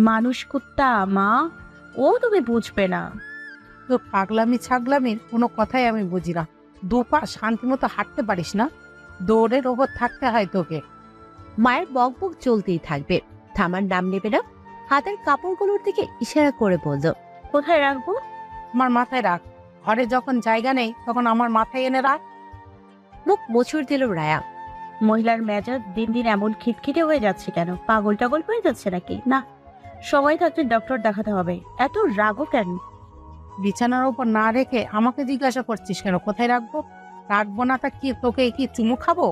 মানুষ কুত্তা মা, ও তুমি বুঝবে না। তো পাগলামি ছাগলামির কোনো কথাই আমি বুঝি না। দুপা শান্তি মতো হাঁটতে পারিস না? দৌড়ের ওপর থাকতে হয় তোকে। মায়ের বকবক চলতেই থাকবে, থামার নাম নেবে না। হাতের কাপড়গুলোর দিকে ইশারা করে বলল, কোথায় রাখবো? আমার মাথায় রাখ। ঘরে যখন জায়গা নেই তখন আমার মাথায় এনে রাখ। মুখ মোচড় দিল রায়া। মহিলার মেজাজ দিন দিন এমন খিটখিটে হয়ে যাচ্ছে কেন? পাগল টাগল হয়ে যাচ্ছে নাকি? না, সময় থাকতে ডক্টর দেখাতে হবে। এত রাগও কেন? বিছানার ওপর না রেখে আমাকে জিজ্ঞাসা করছিস কেন কোথায় রাখবো? রাখবো না তা কি তোকে কি চুমু খাবো?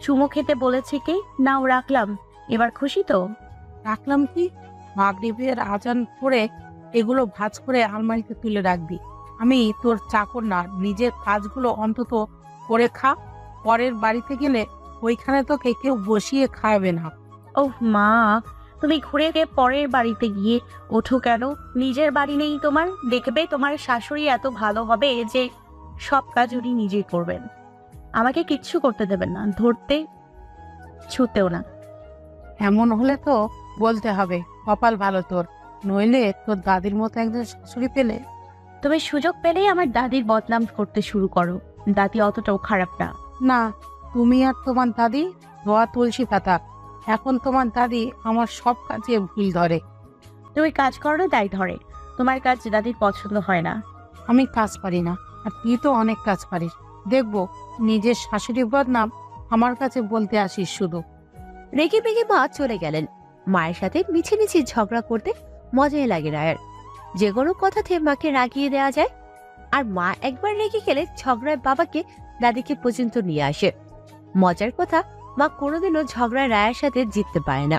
চুমো খেতে বলেছে কি? নাও রাখলাম। এবার খুশি তো? রাখলাম কি? মাগরিবের আজান পড়ে এগুলো ভাঁজ করে আলমারিতে তুলে রাখবি। আমি তোর চাকর না, নিজের কাজগুলো অন্তত করে খা। পরের বাড়িতে গেলে ওইখানে তোকে কেউ বসিয়ে খাওয়াবে না। ওহ মা, তুমি ঘুরে গিয়ে পরের বাড়িতে গিয়ে ওঠো কেন? নিজের বাড়ি নেই তোমার? দেখবে তোমার শাশুড়ি এত ভালো হবে যে সব কাজ উনি নিজেই করবেন। আমাকে কিচ্ছু করতে দেবেন না, ধরতে ছুতেও না। এমন হলে তো বলতে হবে কপাল ভালো তোর, নইলে তোর দাদির মতো একজন শাশুড়ি পেলে। তুমি সুযোগ পেলেই আমার দাদির বদনাম করতে শুরু করো। দাদি অতটাও খারাপ না। না, তুমি আর তোমার দাদি ধোয়া তুলসী পাতা। এখন তোমার দাদি আমার সব কাজে ভুল ধরে। তুমি কাজ করো তাই ধরে। তোমার কাজ দাদির পছন্দ হয় না। আমি কাজ পারি না, আর তুই তো অনেক কাজ পারিস। দেখবো নিজের শাশুড়ি বদনাম আমার কাছে বলতে আসিস শুধু। রেগে বেগে মা চলে গেলেন। মায়ের সাথে মিছিমিছি ঝগড়া করতে মজাই লাগে রায়ের। যে কোনো কথাতে মাকে রাগিয়ে দেওয়া যায়। আর মা একবার রেগে গেলে ঝগড়ায় বাবাকে দাদিকে পর্যন্ত নিয়ে আসে। মজার কথা, মা কোনোদিনও ঝগড়ায় রায়ার সাথে জিততে পারে না।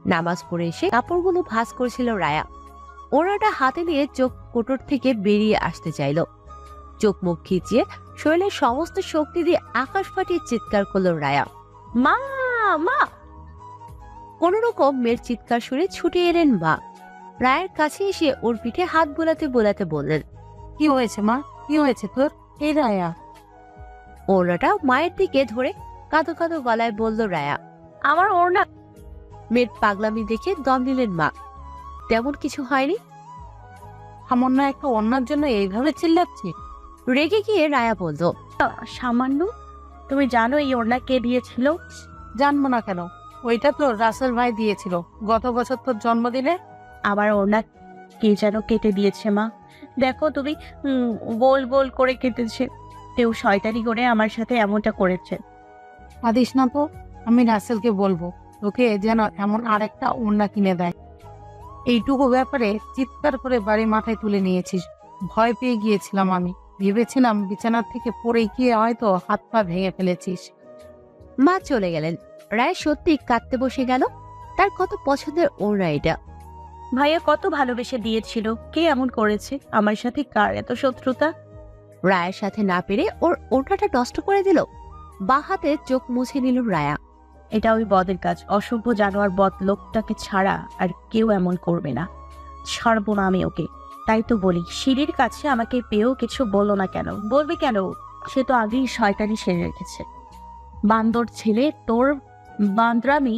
নামাজ পড়ে এসে কাপড়গুলো ভাঁজ করছিল রায়া। ওড়নাটা হাতে নিয়ে চোখ কোটর থেকে বেরিয়ে আসতে চাইল। চোখ মুখ খিচিয়ে শরীরের সমস্ত শক্তি দিয়ে আকাশ ফাটিয়ে চিৎকার করলো রায়া। মা, মা! কোন রকম মেয়ের চিৎকার শুনে ছুটে এলেন মা। রায়ের কাছে এসে ওর পিঠে হাত বোলাতে বোলাতে বললেন, কি হয়েছে মা? কি হয়েছে তোর? এই রায়া। ওড়নাটা মায়ের দিকে ধরে কাঁদো কাঁদো গলায় বলল রায়া। আমার ওড়না। মেয়ের পাগলামি দেখে দম নিলেন মা। তেমন কিছু হয়নি। সামান্য একটা অন্যার জন্য এইভাবে চিল্লাচ্ছি? রেগে গিয়ে রায়া বলল, সামান্য? তুমি জানো এই ওড়না কে দিয়েছিল? জানবো না কেন? ওইটা তো রাসেল ভাই দিয়েছিল গত বছর তোর জন্মদিনে। আমার ওড়না কে যেন কেটে দিয়েছে মা। দেখো তুমি, গোল গোল করে কেটেছে। কেউ শয়তানি করে আমার সাথে এমনটা করেছে। আদিস না তো, আমি রাসেলকে বলবো তোকে যেন এমন আরেকটা ওড়না কিনে দেয়। এইটুকু ব্যাপারে চিৎকার করে বাড়ি মাথায় তুলে নিয়েছিস। ভয় পেয়ে গিয়েছিলাম, আমি ভেবেছিলাম বিছানার থেকে পড়ে গিয়ে হয়তো হাত পা ভেঙে ফেলেছিস। মা চলে গেলেন। রায় সত্যি কাঁদতে বসে গেল। তার কত পছন্দের ওড়না এটা। ভাইয়া কত ভালোবেসে দিয়েছিল। কে এমন করেছে আমার সাথে? কার এত শত্রুতা? রায়ের সাথে না পেরে ওর ওড়নাটা নষ্ট করে দিল। বা হাতে চোখ মুছে নিল রায়া। এটা ওই বদের কাজ। অসভ্য জানোয়ার বদ লোকটাকে ছাড়া আর কেউ এমন করবে না। ছাড়বো না আমি ওকে। তাই তো বলি, সিঁড়ির কাছে আমাকে পেয়েও কিছু বলো না কেন? বলবে কেন? সে তো আগেই শয়তানি সেরে রেখেছে। বান্দর ছেলে, তোর বান্দরামি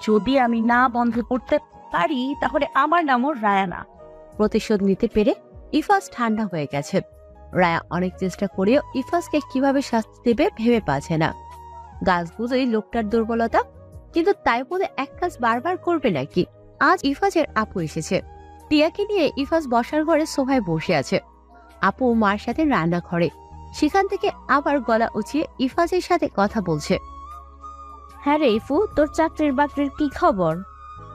যদি আমি না বন্ধ করতে পারি তাহলে আমার নামও রায়ানা। প্রতিশোধ নিতে পেরে ইফাজ ঠান্ডা হয়ে গেছে। রায়া অনেক চেষ্টা করেও ইফাজকে কিভাবে শাস্তি দেবে ভেবে পাচ্ছে না। গাছ বুঝোই লোকটার দুর্বলতা, কিন্তু তাই বলে এক কাজ বারবার করবে নাকি? আজ ইফাজের আপু এসেছে। টিয়াকে নিয়ে ইফাজ বসার ঘরে সোফায় বসে আছে। আপু মার সাথে রান্নাঘরে। সেখান থেকে আবার গলা উঁচিয়ে ইফাজের সাথে কথা বলছে। হ্যাঁ রে ইফু, তোর চাকরির বাকরির কি খবর?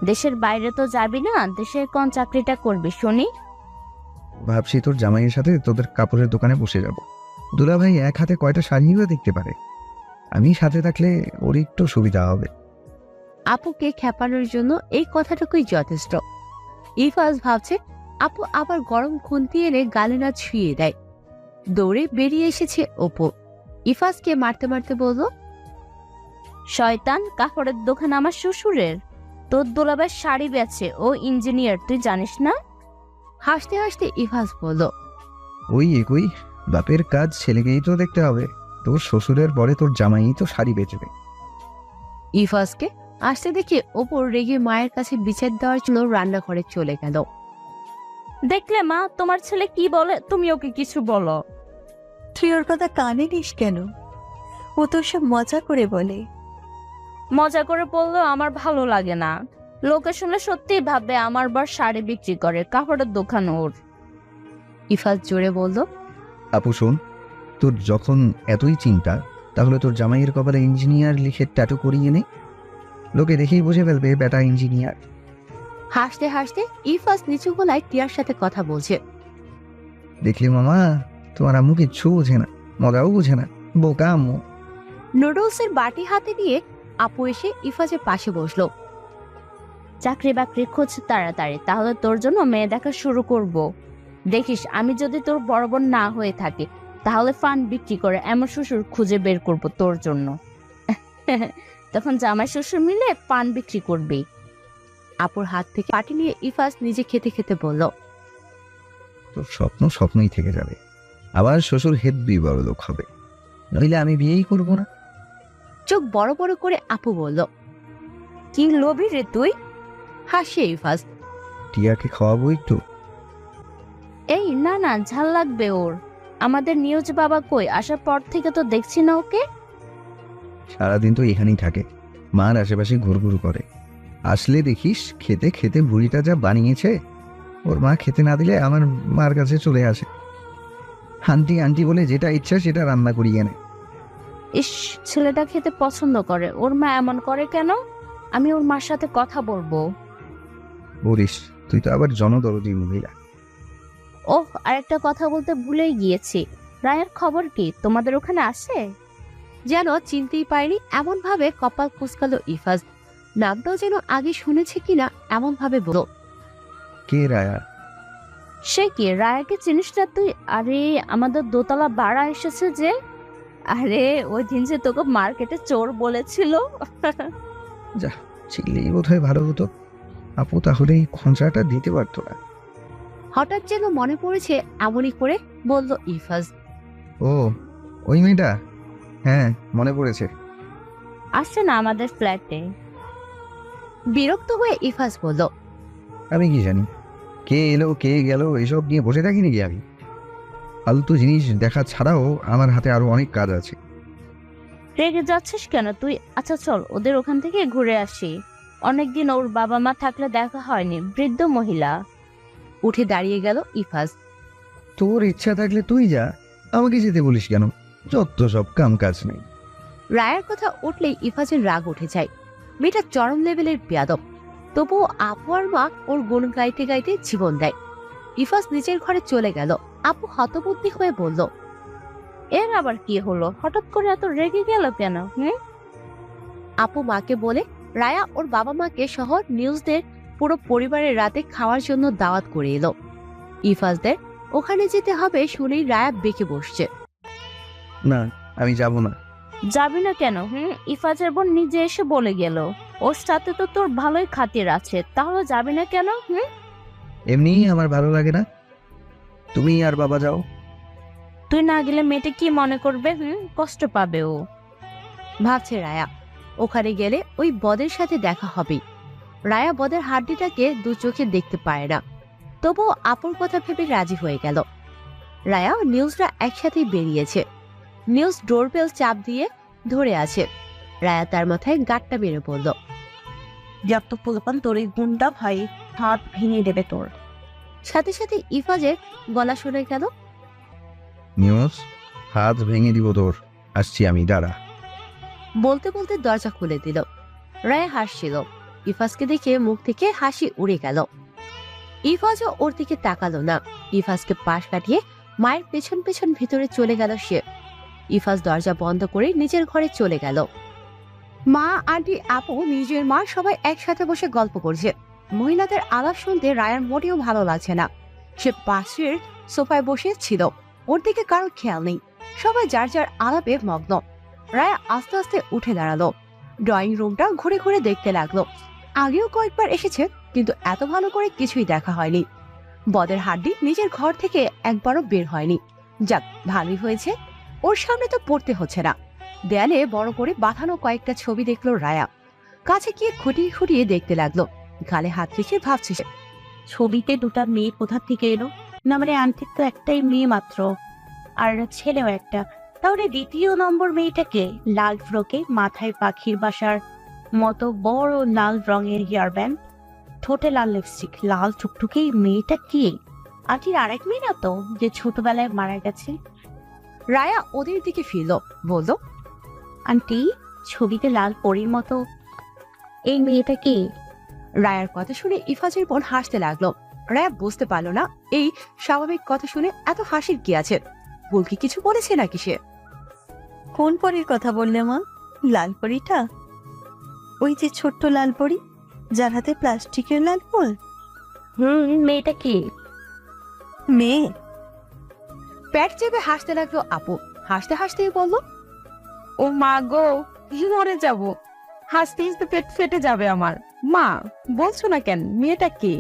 দেশের বাইরে তো যাবি না, দেশের কোন চাকরিটা করবি শুনি? ভাবছি তোর জামাইয়ের সাথে তোদের কাপড়ের দোকানে বসে যাব। দুলাভাই এক হাতে কয়টা শাড়িও দেখতে পারে, আমি সাথে থাকলে ওর একটু সুবিধা হবে। আপুকে খেপানোর জন্য এই কথাটুকুই যথেষ্ট। ইফাজ ভাবছে আপু আবার গরম খুন্তি এনে গালে না ছুঁয়ে দেয়। দৌড়ে বেরিয়ে এসেছে অপু। ইফাজকে মারতে মারতে বলল, শয়তান, কাপড়ের দোকান আমার শ্বশুরের। তোর দোলাবার শাড়ি বেচে, ও ইঞ্জিনিয়ার, তুই জানিস না? হাসতে হাসতে ইফাজ বলল, ওই একই বাপের কাজ ছেলেকেই তো দেখতে হবে। তোর শ্বশুরের পরে তোর জামাই তো শাড়ি বেচবে। ইফাজকে আসতে দেখে ওপর রেগে মায়ের কাছে বিচার দেওয়ার জন্য রান্নাঘরে চলে গেল। দেখলে মা, তোমার ছেলে কি বলে, তুমি ওকে কিছু বলো। তুই ওর কথা কানে নিস কেন? ও তো সব মজা করে বলে। মজা করে বললেও আমার ভালো লাগে না। লোকে শুনলে সত্যিই ভাববে আমার বর শাড়ি বিক্রি করে, কাপড়ের দোকান ওর। ইফাজ জোরে বলল, আপু শোন, তোর যখন এতই চিন্তা তাহলে তোর জামাইয়ের কপালে ইঞ্জিনিয়ার লিখে ট্যাটু করিয়ে নে। লোকে দেখেই বুঝে ফেলবে বেটা ইঞ্জিনিয়ার। হাসতে হাসতে ইফাজ নিচু গলায় টিয়ার সাথে কথা বলছে। দেখলি মামা, তোমার আম্মু কিচ্ছু বোঝে না, মজাও বোঝে না, বোকা আম্মু। নুডলসের বাটি হাতে নিয়ে আপু এসে ইফাজের পাশে বসলো। চাকরি বাকরি খোঁজ তাড়াতাড়ি, তাহলে তোর জন্য মেয়ে দেখা শুরু করব। দেখিস, আমি যদি তোর বড় বোন না হয়ে থাকি তাহলে ফান্ড বিক্রি করে এমন শ্বশুর খুঁজে বের করব তোর জন্য। তখন জামাই শ্বশুর মিলে পান বিক্রি করবি। আপুর হাত থেকে বাটি নিয়ে ইফাজ নিজে খেতে খেতে বলল, তোর স্বপ্ন স্বপ্নই থেকে যাবে, আবার শ্বশুর হেব্বি বড় লোক হবে, নইলে আমি বিয়েই করব না। চোখ বড় বড় করে আপু বলল, কি লোভী রে তুই। হাসে ইফাজ। টিয়াকে খাওয়াবো একটু। এই না না, ঝাল লাগবে ওর। আমাদের নিউজ বাবা কই, আসার পর থেকে তো দেখছি না ওকে। সারাদিন তো এখানেই থাকে, মার আশেপাশে ঘুরঘুর করে। আসলে দেখিস খেতে খেতে বুড়িটা যা বানিয়েছে, ওর মা খেতে না দিলে আমার মার কাছে চলে আসে। আন্টি আন্টি বলে যেটা ইচ্ছা সেটা রান্না করিয়ে নেয়। ইস, ছেলেটা খেতে পছন্দ করে, ওর মা এমন করে কেন? আমি ওর মার সাথে কথা বলবো। বলিস, তুই তো আবার জনদরদি মহিলা। ওহ, আরেকটা কথা বলতে ভুলেই গিয়েছি। রায়ের খবর কি, তোমাদের ওখানে আসে? যেন চিনতেই পারেনি এমন ভাবে কপাল কুঁচকালো ইফাজ। নামটাও যেন আগে শুনেছে কিনা এমন ভাবে বলল, কে রায়া? সে কি, রায়াকে চিনিস না তুই? আরে আমাদের দোতলা বাড়া এসেছে যে। আরে ওই দিন যে তোকে মার্কেটে চোর বলেছিল। চিনলেই বোধ হয় ভালো হতো, আপু তাহলে এই খঞ্চাটা দিতে পারতো না। হঠাৎ যেন মনে পড়েছে এমনই করে বলল ইফাজ। ও, ওই মেয়েটা, হ্যাঁ মনে পড়েছে। আসছে না আমাদের ফ্ল্যাটে। বিরক্ত হয়ে ইফাজ বলল, আমি কি জানি কে এলো কে গেল, এসব নিয়ে বসে থাকি নাকি আমি? ফালতু জিনিস দেখা ছাড়াও আমার হাতে আরো অনেক কাজ আছে। রেগে যাচ্ছিস কেন তুই? আচ্ছা চল ওদের ওখান থেকে ঘুরে আসি। অনেকদিন ওর বাবা মা থাকলে দেখা হয়নি, বৃদ্ধ মহিলা। উঠে দাঁড়িয়ে গেল ইফাজ। তোর ইচ্ছা থাকলে তুই যা, আমাকে যেতে বলিস কেন? যত সব কাম কাজ নেই। রায়ের কথা উঠলেই ইফাজের রাগ উঠে যায়। মেয়েটা চরম লেভেলের বেয়াদব, তবুও আপু আর মা ওর গুণ গাইতে গাইতে জীবন দেয়। ইফাজ নিজের ঘরে চলে গেল। আপু হতবুদ্ধি হয়ে বলল, এর আবার কি হলো, হঠাৎ করে এত রেগে গেল কেন? আপু মাকে বলে রায়া ওর বাবা মাকে সহ নিউজদের পুরো পরিবারের রাতে খাওয়ার জন্য দাওয়াত করে এলো। ইফাজদের ওখানে যেতে হবে শুনেই রায়া বেঁকে বসছে। না, আমি যাব না। যাবি না কেন? ইফাজের বোন নিজে এসে বলে গেল, ওর সাথে তো তোর ভালোই খাতির আছে, তাহলে যাবি না কেন? এমনিই আমার ভালো লাগে না, তুমি আর বাবা যাও। তুই না গেলে মেয়েটা কি মনে করবে? কষ্ট পাবে ও। ভাবছে রায়া, ওখানে গেলে ওই বদের সাথে দেখা হবে। রায়া বদের হাড্ডিটাকে দু চোখে দেখতে পায় না, তবুও আপুর কথা ভেবে রাজি হয়ে গেল। রায়া নিউজরা একসাথেই বেরিয়েছে। নিউজ ডোরবেল চাপ দিয়ে ধরে আছে। রায়া তার মাথায় গাঁটটা মেরে পড়ল। যত পোলাপান তোর এই গুন্ডা ভাই হাত ভেঙে দেবে তোর। সাথে সাথে ইফাজের গলা শুনে গেল, নিউজ, হাত ভেঙে দিব তোর, আসছি আমি, দাঁড়া। বলতে বলতে দরজা খুলে দিল। রায়া হাসছিল। ইফাজকে দেখে মুখ থেকে হাসি উড়ে গেল। ইফাজও ওর দিকে তাকালো না। ইফাজকে পাশ কাটিয়ে মায়ের পেছন পেছন ভিতরে চলে গেল সে। ইফাজ দরজা বন্ধ করে নিজের ঘরে চলে গেল। মা, আন্টি, আপু, নিজের মা সবাই একসাথে বসে গল্প করছে। মহিলাদের আলাপ শুনতে রায়ার মোটেও ভালো লাগছে না। সে পাশের সোফায় বসে ছিল, ওর দিকে কারোর খেয়াল নেই। সবাই যার যার আলাপে মগ্ন। রায়া আস্তে আস্তে উঠে দাঁড়ালো। ড্রয়িং রুমটা ঘুরে ঘুরে দেখতে লাগলো। আগেও কয়েকবার এসেছে, কিন্তু এত ভালো করে কিছুই দেখা হয়নি। বদের হাড্ডি নিজের ঘর থেকে একবারও বের হয়নি। যাক, ভালোই হয়েছে, ওর সামনে তো পড়তে হচ্ছে না। দেয়ালে বড় করে বাঁধানো কয়েকটা ছবি দেখলো রায়া। কাছে গিয়ে খুঁটিয়ে খুঁটিয়ে দেখতে লাগলো। গালে হাত রেখে ভাবছে সে। ছবিতে দুটা মেয়ে কোথা থেকে এলো? না মানে আন্টির তো একটাই মেয়ে মাত্র, আর ছেলেও একটা। তাহলে দ্বিতীয় নম্বর মেয়েটাকে? লাল ফ্রকে, মাথায় পাখির বাসার মতো বড় লাল রঙের হেয়ার ব্যান্ড, ঠোঁটে লাল লিপস্টিক, লাল টুকটুকে মেয়েটা কি? আন্টির আরেক মেয়ে না তো, যে ছোটবেলায় মারা গেছে? রায়া ওদের দিকে ফিরল, বলল, আন্টি, ছবিতে লাল পরীর মতো এই মেয়েটা কি? রায়ার কথা শুনে ইফাজের বোন হাসতে লাগলো। রায়া বুঝতে পারলো না এই স্বাভাবিক কথা শুনে এত হাসির কি আছে। ভুল কি কিছু বলেছে নাকি সে? কোন পরীর কথা বললে মা? লাল পরীটা? ওই যে ছোট্ট লাল পরী, যার হাতে প্লাস্টিকের লাল ফুল? মেয়েটা কি? মেয়ে? পেট চেপে হাসতে লাগলো আপু। হাসতে হাসতেই বলল, ও মা গো, মরে যাব, হাসতে হাসতে পেট ফেটে যাবে আমার। মা, বলছো না কেন, মেয়েটা কে?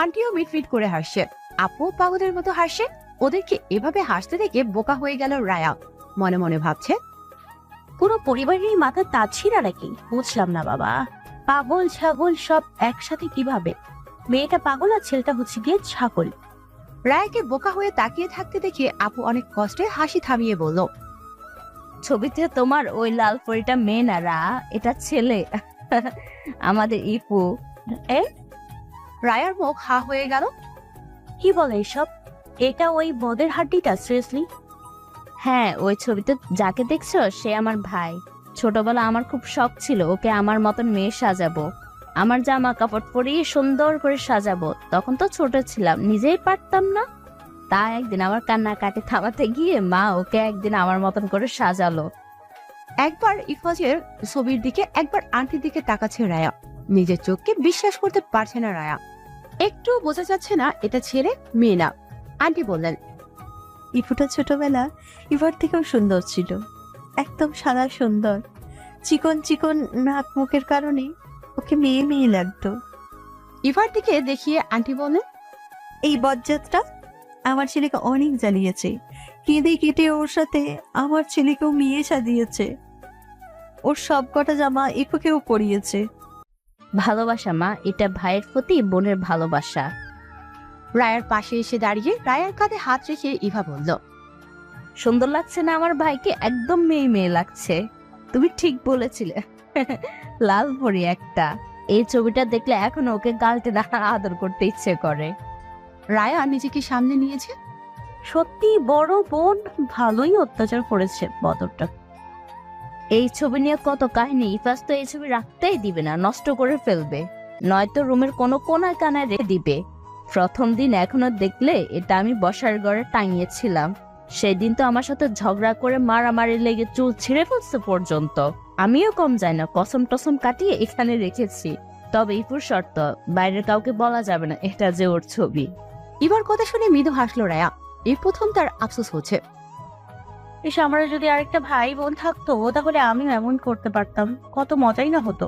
আন্টিও মিটফিট করে হাসছে, আপু পাগলের মতো হাসছে। ওদেরকে এভাবে হাসতে দেখে বোকা হয়ে গেল রায়া। মনে মনে ভাবছে, পুরো পরিবারেরই মাথা তাচ্ছিরা নাকি? বুঝলাম না বাবা, পাগল ছাগল সব একসাথে কিভাবে? মেয়েটা পাগল আর ছেলেটা হচ্ছে গিয়ে ছাগল। রায়াকে বোকা হয়ে তাকিয়ে থাকতে দেখে আপু অনেক কষ্টে হাসি থামিয়ে বলল, ছবিতে তোমার ওই লাল পরীটা মেয়ে না রা, এটা ছেলে। আমাদের ইপু। এ রায়ার মুখ হা হয়ে গেল। কি বলে এসব? এটা ওই বদের হাড্ডিটা? সিরিয়াসলি? হ্যাঁ, ওই ছবিতে যাকে দেখছো সে আমার ভাই। ছোটবেলা আমার খুব শখ ছিল ওকে আমার মতন মেয়ে সাজাবো, আমার জামা কাপড় পরিয়ে সুন্দর করে সাজাবো। তখন তো ছোট ছিলাম, নিজেই পারতাম না। তা একদিন আমার কান্নাকাটি থামাতে গিয়ে মা ওকে একদিন আমার মতন করে সাজালো। একবার ইফাজের ছবির দিকে, একবার আন্টির দিকে তাকাচ্ছে রায়া। নিজের চোখকে বিশ্বাস করতে পারছে না রায়া। একটু বোঝা যাচ্ছে না এটা ছেলে মেয়ে না। আন্টি বললেন, ইফুটা ছোটবেলা ইফার থেকেও সুন্দর ছিল, একদম সাদা সুন্দর। চিকন চিকন নাক মুখের কারণে ওকে মেয়ে মেয়ে লাগতো। ইফার দিকে দেখিয়ে আন্টি বললেন, এই বজ্জাতটা আমার ছেলেকে অনেক জ্বালিয়েছে, কেঁদে কেটে ওর সাথে আমার ছেলেকেও মেয়ে সাজিয়েছে। ওর সব কটা জামা ইফুকেও পরিয়েছে। ভালোবাসা মা, এটা ভাইয়ের প্রতি বোনের ভালোবাসা। রায়ার পাশে এসে দাঁড়িয়ে রায়ার কাঁধে হাত রেখে ইভা বলল, সুন্দর লাগছে না আমার ভাইকে? একদম মেয়ে মেয়ে লাগছে। তুমি ঠিক বলেছিলে। লাল পরি একটা। এই ছবিটা দেখলে এখন ওকে গালতে না আদর করতে ইচ্ছে করে। রায়া নিজেকে সামনে নিয়েছে। সত্যি বড় বোন ভালোই অত্যাচার করেছে বদরটা। এই ছবি নিয়ে কত কাহিনী। ইফাস তো এই ছবি রাখতেই দিবে না, নষ্ট করে ফেলবে, নয়তো রুমের কোনো কোনায় কানায় রেখে দিবে। প্রথম দিন এখনো দেখলে এটা আমি বসার ঘরে টাঙিয়েছিলাম। সেদিন তো আমার সাথে ঝগড়া করে মারামারি লেগে চুল ছিঁড়ে ফেলছে পর্যন্ত। আমিও কম যাই না, কসম টসম কাটিয়ে এখানে রেখেছি। তবে ইপুর শর্ত, বাইরের কাউকে বলা যাবে না এটা যে ওর ছবি। এবার কথা শুনে মৃদু হাসলো রায়া। এই প্রথম তার আফসোস হচ্ছে, এসে আমার যদি আরেকটা ভাই বোন থাকতো তাহলে আমিও এমন করতে পারতাম, কত মজাই না হতো।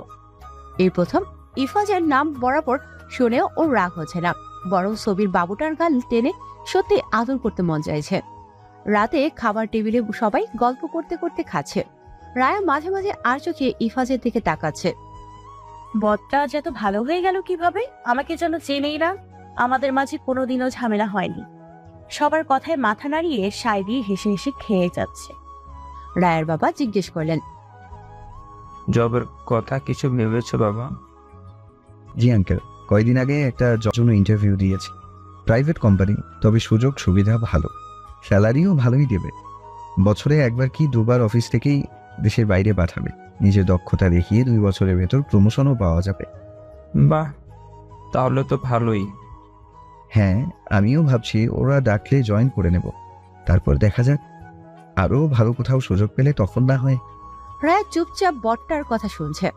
এই প্রথম ইফাজের নাম বরাবর শুনেও ওর রাগ হচ্ছে না, বরং ছবির বাবুটার গাল টেনে সত্যি আদর করতে মন চাইছে। রাতে খাবার টেবিলে সবাই গল্প করতে করতে খাচ্ছে। রায়া মাঝে মাঝে আর চোখে ইফাজের দিকে তাকাচ্ছে। বদটা যত ভালো হয়ে গেল কিভাবে? আমাকে যেন চেনেই না। আমাদের মাঝে কোনোদিনও ঝামেলা হয়নি। সবার কথায় মাথা নাড়িয়ে সায় দিয়ে হেসে হেসে খেয়ে যাচ্ছে। রায়ের বাবা জিজ্ঞেস করলেন, জবের কথা কিছু ভেবেছো বাবা? জি আঙ্কেল, কয়দিন আগে একটা জন্য ইন্টারভিউ দিয়েছি। প্রাইভেট কোম্পানি, তবে সুযোগ সুবিধা ভালো, স্যালারিও ভালোই দেবে। বছরে একবার কি দুবার অফিস থেকেই দেশের বাইরে পাঠাবে। নিজের দক্ষতা দেখিয়ে 2 বছরের ভেতর প্রমোশনও পাওয়া যাবে। বাহ, তাহলে তো ভালোই। হ্যাঁ, আমিও ভাবছি ওরা ডাকলে জয়েন করে নেব, তারপর দেখা যাক। আরও ভালো কোথাও সুযোগ পেলে তখন না হয়। রায়া চুপচাপ বটটার কথা শুনছে।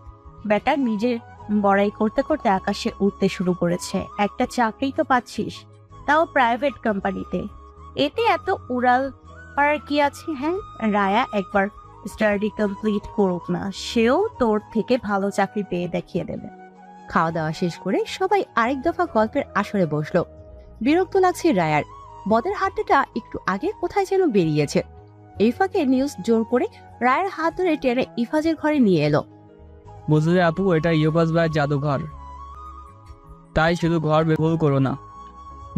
বেটা নিজের বড়াই করতে করতে আকাশে উঠতে শুরু করেছে। একটা চাকরি তো পাচ্ছিস, তাও প্রাইভেট কোম্পানিতে। এতে এত উড়াল পারার কি আছে? হ্যাঁ, রায়া একবার স্টাডি কমপ্লিট করুক না, সেও তোর থেকে ভালো চাকরি পেয়ে দেখিয়ে দেবে। খাওয়া দাওয়া শেষ করে সবাই আরেক দফা গল্পের আসরে বসলো। বিরক্ত লাগছে রায়ার। বদের হাড্ডিটা একটু আগে কোথায় যেন বেরিয়েছে। এই ফাঁকে নিউজ জোর করে রায়ের হাত ধরে টেনে ইফাজের ঘরে নিয়ে এলো। বুঝলে আপু, এটা ইয়োবাস ভাইয়ের জাদুঘর। তাই শুধু ঘর ভুল করো না।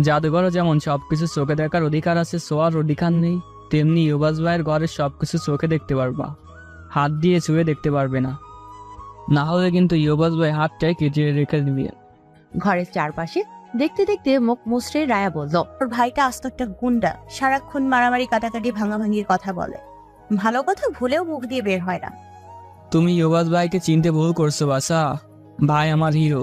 জাদুঘরও যেমন সবকিছু চোখে দেখার অধিকার আছে, ছোঁয়ার অধিকার নেই, তেমনি ইয়োবাস ভাইয়ের ঘরের সবকিছু চোখে দেখতে পারবা, হাত দিয়ে ছুঁয়ে দেখতে পারবে না। না হলে কিন্তু ইয়োবাস ভাই হাতটাই কেটে রেখে দিবে। ঘরের চারপাশে দেখতে দেখতে মুখ মুচড়ে রায়া বলল, ওর ভাইটা আস্ত একটা গুন্ডা, সারাক্ষণ মারামারি কাটাকাটি ভাঙাভাঙির কথা বলে, ভালো কথা ভুলেও মুখ দিয়ে বের হয় না। তুমি ইয়োবাস ভাইকে চিনতে ভুল করছো বাসা। ভাই আমার হিরো।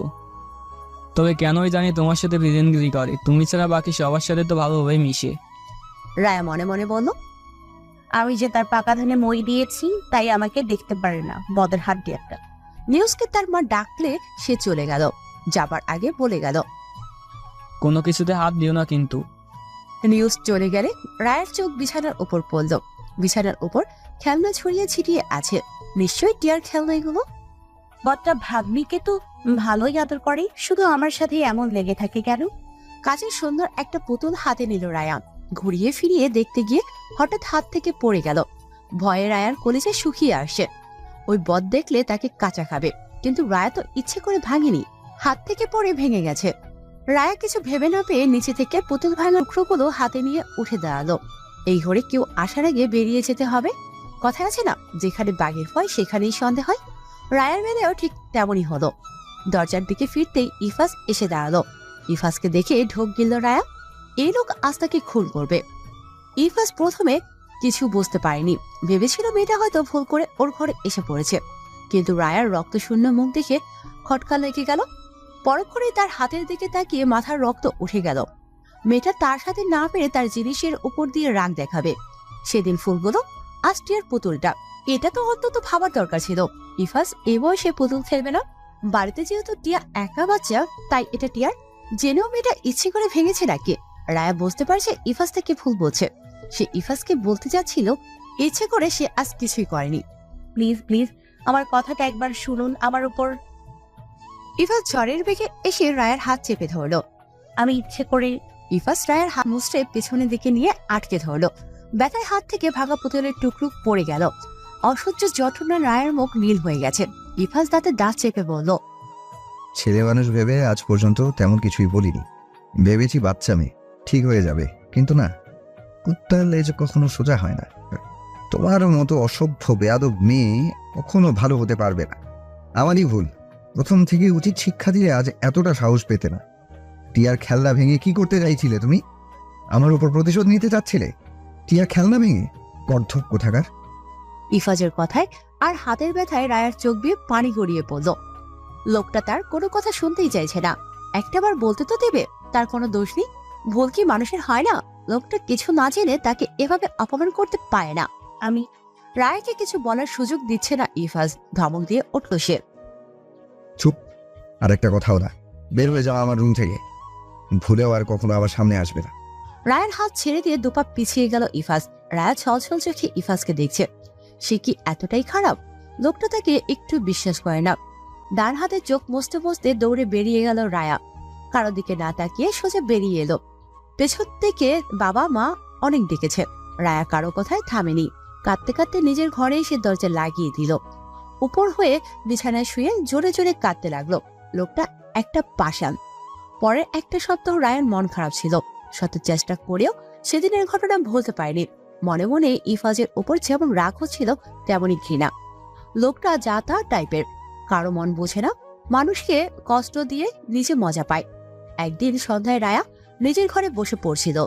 তবে কেনই জানি তোমার সাথে ভিলেনগিরি করে, তুমি ছাড়া বাকি সবার সাথে তো ভালোভাবেই মিশে। রায়া মনে মনে বলল, আমি যে তার পাকা ধানে মই দিয়েছি তাই আমাকে দেখতে পারে না, বদের হাত দিয়ে একটা। নিউজকে তার মা ডাকলে সে চলে গেল। যাবার আগে বলে গেল, কোনো কিছুতে হাত দিও না কিন্তু। নিউজ চলে গেলে রায়ের চোখ বিছানার উপর পড়ল। বিছানার উপর খেলনা ছড়িয়ে ছিটিয়ে আছে, নিশ্চয়ই টিয়ার খেলনা এগুলো। বদটা ভাগ্নিকে তো ভালোই আদর করে, শুধু আমার সাথে এমন লেগে থাকে কেন? কাজের সুন্দর একটা পুতুল হাতে নিল রায়া। ঘুরিয়ে ফিরিয়ে দেখতে গিয়ে হঠাৎ হাত থেকে পড়ে গেল। ভয়ে রায়ার কলিজা শুকিয়ে আসে। ওই বদ দেখলে তাকে কাঁচা খাবে, কিন্তু রায়া তো ইচ্ছে করে ভাঙেনি, হাত থেকে পড়ে ভেঙে গেছে। রায়া কিছু ভেবে না পেয়ে নিচে থেকে পুতুল ভাঙার টুকরোগুলো হাতে নিয়ে উঠে দাঁড়ালো। এই ঘরে কেউ আসার আগে বেরিয়ে যেতে হবে। কথা আছে না, যেখানে বাঘের ভয় সেখানেই সন্দেহ হয়। রায়ার বেলায়ও ঠিক তেমনই হলো। দরজার দিকে ফিরতেই ইফাস এসে দাঁড়ালো। ইফাসকে দেখে ঢোক গিলল রায়া। এই লোক আজ তাকে খুন করবে। ইফাস প্রথমে কিছু বুঝতে পারেনি, ভেবেছিল মেয়েটা হয়তো ভুল করে ওর ঘরে এসে পড়েছে। কিন্তু রায়ার রক্তশূন্য মুখ দেখে খটকা লেগে গেল। পরক্ষণেই তার হাতের দিকে তাকিয়ে মাথার রক্ত উঠে গেল। মেয়েটা তার সাথে না পেরে তার জিনিসের উপর দিয়ে রাগ দেখাবে। সেদিন ফুলগুলো, আজ টিয়ার পুতুলটা, এটা তো অন্তত ভাবার দরকার ছিল। ইফাস এ বয়সে পুতুল খেলবে না। বাড়িতে যেহেতু টিয়া একা বাচ্চা, তাই এটা টিয়ার। জেনেও মেয়েটা ইচ্ছে করে ভেঙেছে নাকি? রায়া বুঝতে পারছে ইফাস থেকে ভুল বলছে। সে ইফাসকে বলতে যাচ্ছিল, ইচ্ছে করে সে আজ কিছুই করেনি। প্লিজ প্লিজ আমার কথাটা একবার শুনুন, আমার উপর। ইফাস ঝড়ের বেগে এসে রায়ার হাত চেপে ধরল। আমি ইচ্ছে করে। ইফাস রায়ার হাত মুচড়ে পেছনের দিকে নিয়ে আটকে ধরল। ব্যথায় হাত থেকে ভাঙা পুতুলের টুকরো পড়ে গেল। অসহ্য যন্ত্রণায় রায়ের মুখ নীল হয়ে গেছে। ইফাস দাঁতে দাঁত চেপে বলল, ছেলে মানুষ ভেবে আজ পর্যন্ত তেমন কিছুই বলিনি। ভেবেছি বাচ্চা মেয়ে ঠিক হয়ে যাবে, কিন্তু না, কুত্তার লেজ কখনো সোজা হয় না। তোমার মতো অসভ্য বেয়াদব মেয়ে কখনো ভালো হতে পারবে না। আমারই ভুল, প্রথম থেকে উচিত শিক্ষা দিয়ে আজ এতটা সাহস পেতে না। টিয়ার খেলনা ভেঙে কি করতে চাইছিলে তুমি? আমার উপর প্রতিশোধ নিতে চাচ্ছিলে? টিয়ার খেলনা ভেঙে? গর্ধব কোথাকার। ইফাজের কথায় আর হাতের ব্যথায় রায়ার চোখ দিয়ে পানি গড়িয়ে পড়ল। লোকটা তার কোনো কথা শুনতেই চাইছে না। একটাবার বলতে তো দেবে তার কোনো দোষ নেই। ভুল কি মানুষের হয় না? লোকটা কিছু না জেনে তাকে এভাবে অপমান করতে পারে না। আমি। রায়াকে কিছু বলার সুযোগ দিচ্ছে না ইফাজ। ধমক দিয়ে উঠল সে। চুপ, আর একটা কথাও না। বের হয়ে যাও আমার রুম থেকে। ভুলেও আর কখনো আবার সামনে আসবে না। রায়ার হাত ছেড়ে দিয়ে দুপা পিছিয়ে গেল ইফাজ। রায়া ছলছল চোখে ইফাজকে দেখছে। সে কি এতটাই খারাপ? লোকটা তাকে একটু বিশ্বাস করে না। ডান হাতে চোখ মুছতে মুছতে দৌড়ে বেরিয়ে গেল রায়া। কারো দিকে না তাকিয়ে সোজা বেরিয়ে এলো। পেছন থেকে বাবা মা অনেক ডেকেছে। রায়া কারো কথায় থামেনি। কাঁদতে কাঁদতে নিজের ঘরে এসে দরজা লাগিয়ে দিল। উপর হয়ে বিছানায় শুয়ে জোরে জোরে কাঁদতে লাগলো। লোকটা একটা পাষাণ। পরের একটা সপ্তাহ রায়ার মন খারাপ ছিল। শত চেষ্টা করেও সেদিনের ঘটনা ভুলতে পারেনি। মনে মনে ইফাজের উপর যেমন রাগ হচ্ছিল, তেমনই ঘৃণা। লোকটা যা তা টাইপের, কারো মন বোঝে না, মানুষকে কষ্ট দিয়ে নিজে মজা পায়। একদিন সন্ধ্যায় রায়া নিজের ঘরে বসে পড়ছিল।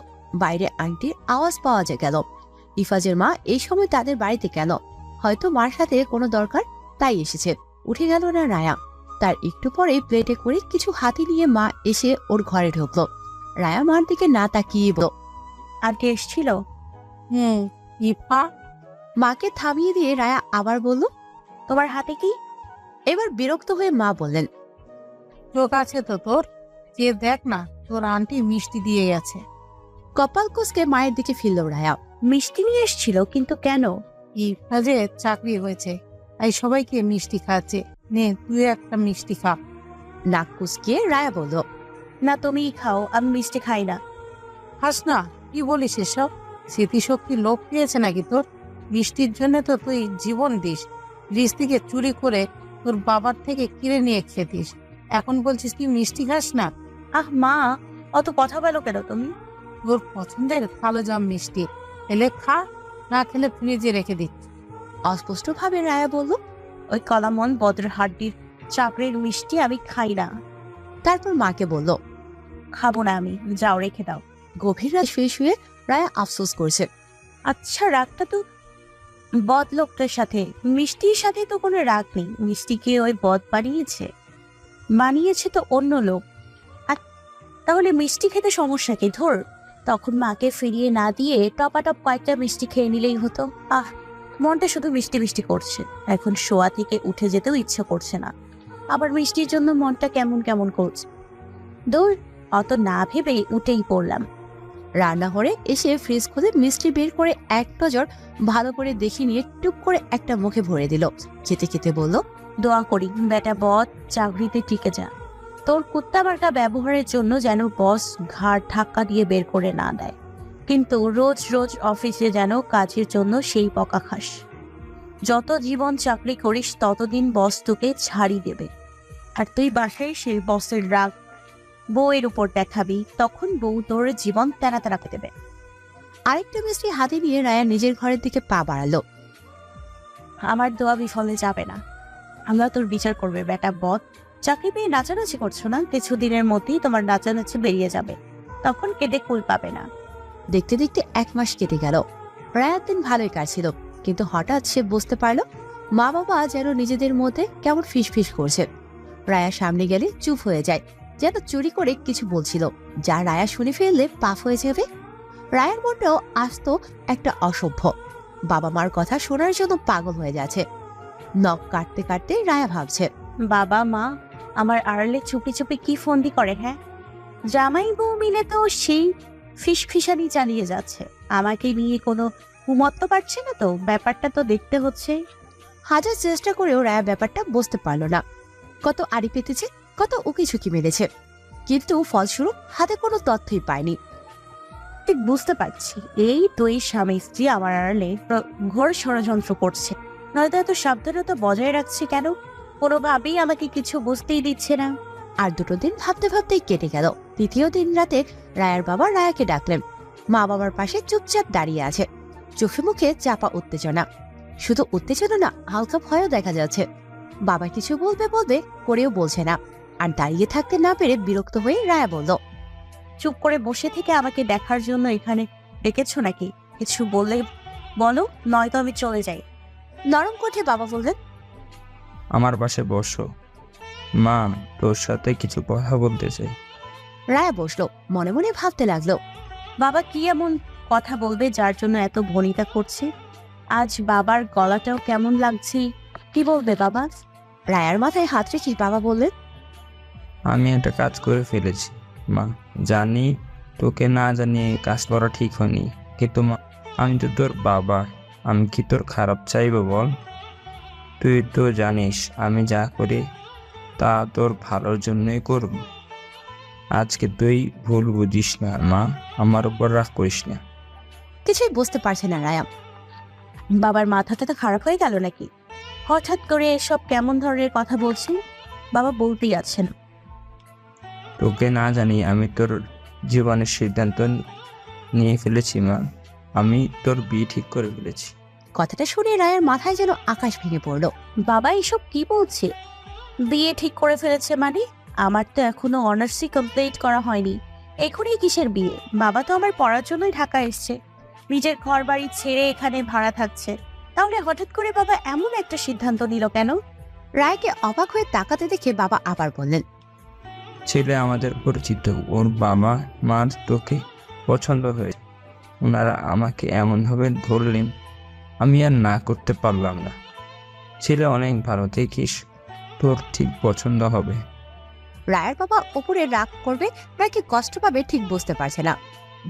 বাইরে আন্টির আওয়াজ পাওয়া গেল। ইফাজের মা এই সময় তাদের বাড়িতে কেন? হয়তো মার সাথে কোনো দরকার, তাই এসেছে। উঠে গেল না রায়া। তার একটু পরে প্লেটে করে কিছু হাতে নিয়ে মা এসে ওর ঘরে ঢুকলো। রায়া মার দিকে না তাকিয়ে বলল, আন্টি এসেছিল? ইফা। মাকে থামিয়ে দিয়ে রায়া আবার বলল, তোমার হাতে কি? এবার বিরক্ত হয়ে মা বললেন, চোখ আছে তো তোর? যে দেখ না, তোর আন্টি মিষ্টি দিয়ে গেছে। কপাল কুঁচকে মায়ের দিকে ফিরল রায়া। মিষ্টি নিয়ে এসেছিল, কিন্তু কেন? ইফাজে চাকরি হয়েছে, তাই সবাইকে মিষ্টি খাচ্ছে। নে তুই একটা মিষ্টি খা। নাক কুঁচকিয়ে রায়া বলল, না তুমিই খাও, আমি মিষ্টি খাই না। হাস না, কি বলিস এসব? স্মৃতিশক্তি লোপ পেয়েছে নাকি তোর? মিষ্টির জন্য তো তুই জীবন দিস। লিস থেকে চুরি করে তোর বাবার থেকে কিনে নিয়ে খেতিস, এখন বলছিস তুই মিষ্টি খাস না? আহ মা, অত কথা বলো কেন তুমি? তোর পছন্দের কালো জাম মিষ্টি, এলে খা, না খেলে ফ্রিজে রেখে দিচ্ছি। অস্পষ্টভাবে রায়া বলল। ওই কলামন বদর হাড্ডির চাকরির মিষ্টি আমি খাই না। তারপর মাকে বলল। খাবো না আমি, যাও রেখে দাও। গভীর রাত শুয়ে শুয়ে রায়া আফসোস করছে। আচ্ছা, রাগটা তো বদ লোকটার সাথে, মিষ্টির সাথে তো কোনো রাগ নেই। মিষ্টিকে ওই বদ বানিয়েছে তো অন্য লোক। আর তাহলে মিষ্টি খেতে সমস্যা কি? ধর, তখন মাকে ফিরিয়ে না দিয়ে টপাটপ কয়েকটা মিষ্টি খেয়ে নিলেই হতো। আহ, মনটা শুধু মিষ্টি মিষ্টি করছে। এখন শোয়া থেকে উঠে যেতেও ইচ্ছা করছে না, আবার মিষ্টির জন্য মনটা কেমন কেমন করছে। দূর, অত না ভেবে উঠেই পড়লাম। রান্নাঘরে এসে ফ্রিজ খুলে মিষ্টি বের করে এক নজর ভালো করে দেখে নিয়ে টুপ করে একটা মুখে ভরে দিল। খেতে খেতে বলল। দোয়া করি বেটা বদ চাকরিতে টিকে যা। তোর কুত্তামার্কা ব্যবহারের জন্য যেন বস ঘাড় ধাক্কা দিয়ে বের করে না দেয়, কিন্তু রোজ রোজ অফিসে যেন কাজের জন্য সেই বকা খাস। যত জীবন চাকরি করিস ততদিন বস তোকে ছাড়ি দেবে, আর তুই বাসায় সেই বসের রাগ বউয়ের উপর দেখাবি, তখন বউ তোর জীবন তেরা তেরা করে দেবে। আরেকটা মিষ্টি হাতে নিয়ে রায়া নিজের ঘরের দিকে পা বাড়ালো। আমার দোয়া বিফলে যাবে না, আমরা তোর বিচার করবে বেটা বদ। চাকরি পেয়ে নাচানাচি করছো না, কিছুদিনের মধ্যেই তোমার নাচানাচি বেরিয়ে যাবে, তখন কেটে কুল পাবে না। দেখতে দেখতে 1 মাস কেটে গেল। রায়ার দিন ভালোই কাটছিল, কিন্তু হঠাৎ সে বুঝতে পারলো মা বাবা যেন নিজেদের মধ্যে কেমন ফিসফিস করছে। রায়া সামনে গেলে চুপ হয়ে যায়, যেন চুরি করে কিছু বলছিল, যা রায়া শুনে ফেললে পাপ হয়ে যাবে। রায়ার মনটাও আসতো একটা অসভ্য। বাবা মার কথা শোনার জন্য পাগল হয়ে যাচ্ছে। নখ কাটতে কাটতে রায়া ভাবছে, বাবা মা আমার আড়ালে চুপি চুপি কি ফন্দি করে। হ্যাঁ, জামাই বউ মিলে তো সেই ফিসফিসানি চালিয়ে যাচ্ছে, আমাকে নিয়ে কোনো কুমত্ত পারছে না তো। ব্যাপারটা তো দেখতে হচ্ছে। হাজার চেষ্টা করেও রায়া ব্যাপারটা বুঝতে পারলো না। কত আড়ি পেতেছে, কত উকি ঝুঁকি মেরেছে, কিন্তু ফলস্বরূপ হাতে কোনো তথ্যই পায়নি। ঠিক বুঝতে পারছি, এই দুই স্বামী স্ত্রী আমার আড়ালে ঘোর ষড়যন্ত্র করছে। নয়তো এত সাবধানতা বজায় রাখছে কেন? কোনোভাবেই আমাকে কিছু বুঝতেই দিচ্ছে না। আর 2 দিন ভাবতে ভাবতেই কেটে গেল। 3য় দিন রাতে রায়ার বাবা রায়াকে ডাকলেন। মা বাবার পাশে চুপচাপ দাঁড়িয়ে আছে, চোখে মুখে চাপা উত্তেজনা। শুধু উত্তেজনা না, হালকা ভয়ও দেখা যাচ্ছে। বাবা কিছু বলবে বলবে করেও বলছে না। আর দাঁড়িয়ে থাকতে না পেরে বিরক্ত হয়ে রায়া বলল। চুপ করে বসে থেকে আমাকে দেখার জন্য এখানে ডেকেছো নাকি? কিছু বললে বলো, নয়তো আমি চলে যাই। নরম কণ্ঠে বাবা বললেন। আমার পাশে বসো মা, তোর সাথে কিছু কথা বলতে চাই। রায়া বসলো, মনে মনে ভাবতে লাগলো। বাবা কি এমন কথা বলবে যার জন্য এত ভনিতা করছে? আজ বাবার গলাটাও কেমন লাগছে। কি বলবে বাবা? রায়ার মাথায় হাত রেখে বাবা বললেন। আমি একটা কাজ করে ফেলেছি মা, জানি তোকে না জানিয়ে কাজ করা ঠিক হয়নি, কিন্তু মা আমি তো তোর বাবা, আমি কি তোর খারাপ চাইবো বল? তুই তো জানিস আমি যা করি তা তোর ভালোর জন্যই করব। আজকে তুই ভুল বুঝিস না মা, আমার উপর রাগ করিস না। কিছুই বুঝতে পারছে না রায়া। বাবার মাথাটা তো খারাপ হয়ে গেল নাকি? হঠাৎ করে এসব কেমন ধরনের কথা বলছেন? বাবা বলতেই আছেন। তোকে না জানি আমি তোর জীবনের সিদ্ধান্ত নিয়ে ফেলেছি মা, আমি তোর বিয়ে ঠিক করে ফেলেছি। কথাটা শুনে রায়ের মাথায় যেন আকাশ ভেঙে পড়লো। বাবা এসব কি বলছে? বিয়ে ঠিক করে ফেলেছে মানে? আমার তো এখনো অনার্সই কমপ্লিট করা হয়নি, এখনই কিসের বিয়ে? বাবা তো আমার পড়ার জন্যই ঢাকা এসছে, নিজের ঘর বাড়ি ছেড়ে এখানে ভাড়া থাকছে। তাহলে হঠাৎ করে বাবা এমন একটা সিদ্ধান্ত নিল কেন? রায়কে অবাক হয়ে তাকাতে দেখে বাবা আবার বললেন। ছেলে আমাদের পরিচিত, ওর বাবা মার তোকে পছন্দ হয়েছে, ওনারা আমাকে এমনভাবে ধরলেন আমি আর না করতে পারলাম না। ছেলে অনেক ভালো, দেখিস তোর ঠিক পছন্দ হবে। রায়ের বাবা উপরে রাগ করবে নাকি কষ্ট পাবে ঠিক বুঝতে পারছে না।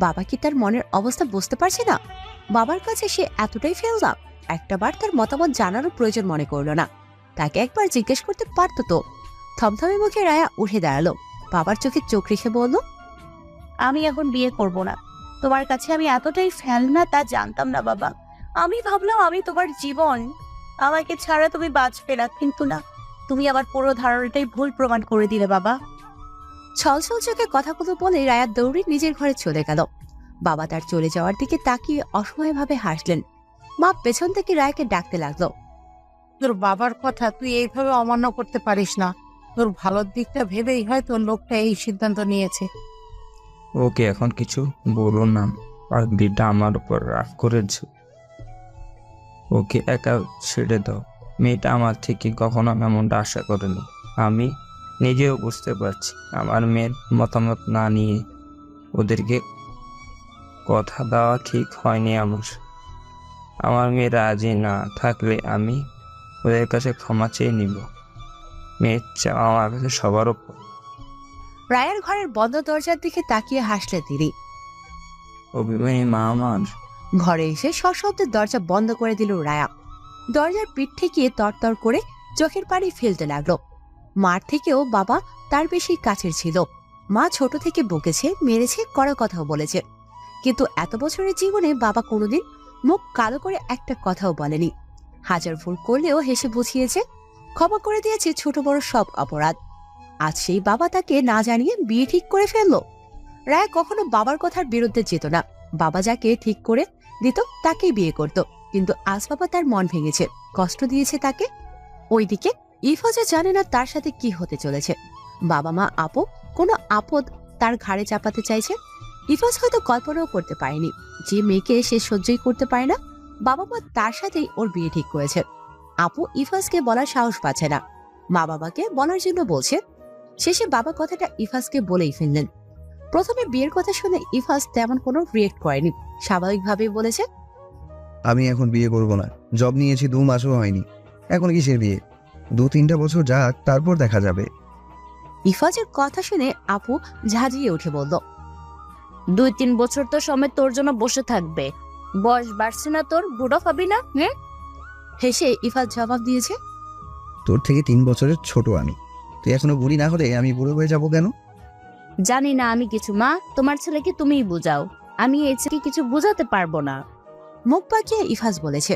বাবা কি তার মনের অবস্থা বুঝতে পারছে না? বাবার কাছে সে এতটাই ফেল না, একটাবার তার মতামত জানারও প্রয়োজন মনে করলো না। তাকে একবার জিজ্ঞেস করতে পারতো তো। থমথমে মুখে রায়া উঠে দাঁড়ালো, বাবার চোখে চোখ রেখে বলল। আমি এখন বিয়ে করব না। তোমার কাছে আমি এতটাই ফেল না তা জানতাম না বাবা। আমি ভাবলাম আমি তোমার জীবন, আমাকে ছাড়া তুমি বাঁচবে না, কিন্তু না, তুমি আবার পুরো ধারণাটাই ভুল প্রমাণ করে দিলে বাবা। ছলছল চোখে কথাগুলো বলে রায়া দৌড়ে নিজের ঘরে চলে গেল। বাবা তার চলে যাওয়ার দিকে তাকিয়ে অসহায়ভাবে হাসলেন। মা পেছন থেকে রায়াকে ডাকতে লাগলো। তোর বাবার কথা তুই এইভাবে অমান্য করতে পারিস না। তোর ভালোর দিকটা ভেবেই হয়তো লোকটা এই সিদ্ধান্ত নিয়েছে। ওকে এখন কিছু বলো না, পাগলিটা আমার উপর রাগ করেছে। ওকে একা ছেড়ে দাও। মেয়েটা আমার থেকে কখনো এমনটা আশা করেনি। আমি নিজেও বুঝতে পারছি আমার মেয়ের মতামত না নিয়ে ওদেরকে কথা দেওয়া ঠিক হয়নি। আমার মেয়ে রাজি না থাকলে আমি ওদের কাছে ক্ষমা চেয়ে নিব। মেয়ের চাওয়া আমার কাছে সবার উপর। রায়ার ঘরের বন্ধ দরজার দিকে তাকিয়ে হাসলে তিনি। অভিমানী মা আমার। ঘরে এসে সশব্দে দরজা বন্ধ করে দিল রায়া। দরজার পিঠ ঠেকিয়ে তরতর করে চোখের পানি ফেলতে লাগলো। মার থেকেও বাবা তার বেশি কাছের ছিল। মা ছোট থেকে বকেছে, মেরেছে, কড়া কথাও বলেছে, কিন্তু এত বছরের জীবনে বাবা কোনোদিন মুখ কালো করে একটা কথাও বলেনি। হাজার ভুল করলেও হেসে বুঝিয়েছে, ক্ষমা করে দিয়েছে ছোট বড় সব অপরাধ। আজ সেই বাবা তাকে না জানিয়ে বিয়ে ঠিক করে ফেললো। রায়া কখনো বাবার কথার বিরুদ্ধে যেত না। বাবা যাকে ঠিক করে দিত তাকেই বিয়ে করত। কিন্তু আজ বাবা তার মন ভেঙেছে, কষ্ট দিয়েছে তাকে। ওইদিকে ইফাজা জানে না তার সাথে কি হতে চলেছে। বাবা মা আপু কোনো আপদ তার ঘাড়ে চাপাতে চাইছে। ইফাজ হয়তো কল্পনাও করতে পারেনি যে মেয়েকে সে সহ্যই করতে পারে না, বাবা মা তার সাথেই ওর বিয়ে ঠিক করেছে। আপু ইফাজকে বলার সাহস পাচ্ছে না, মা বাবাকে বলার জন্য বলছে। শেষে বাবা কথাটা ইফাজকে বলেই ফেললেন। প্রথমে বিয়ের কথা শুনে ইফাজ তেমন কোনো রিয়েক্ট করেনি, স্বাভাবিকভাবেই বলেছে, আমি এখন বিয়ে করব না। জব নিয়েছি 2 মাসও হয়নি, এখন কিসের বিয়ে? 2-3টা বছর যাক, তারপর দেখা যাবে। ইফাজের কথা শুনে আপু ঝাঁঝিয়ে উঠে বলল, 2-3 বছর তো সময় তোর জন্য বসে থাকবে। বয়স বাড়ছে না তোর, বুড়ো হবি না? হেসে ইফাজ জবাব দিয়েছে, তোর থেকে 3 বছরের ছোট আমি। তুই এখনো বুড়ি না হলে আমি বুড়ো হয়ে যাব কেন? জানি না আমি কিছু, মা তোমার ছেলেকে তুমিই বুঝাও, আমি এই ছেলেকে কিছু বুঝাতে পারবো না। মুখ পাকিয়ে ইফাজ বলেছে,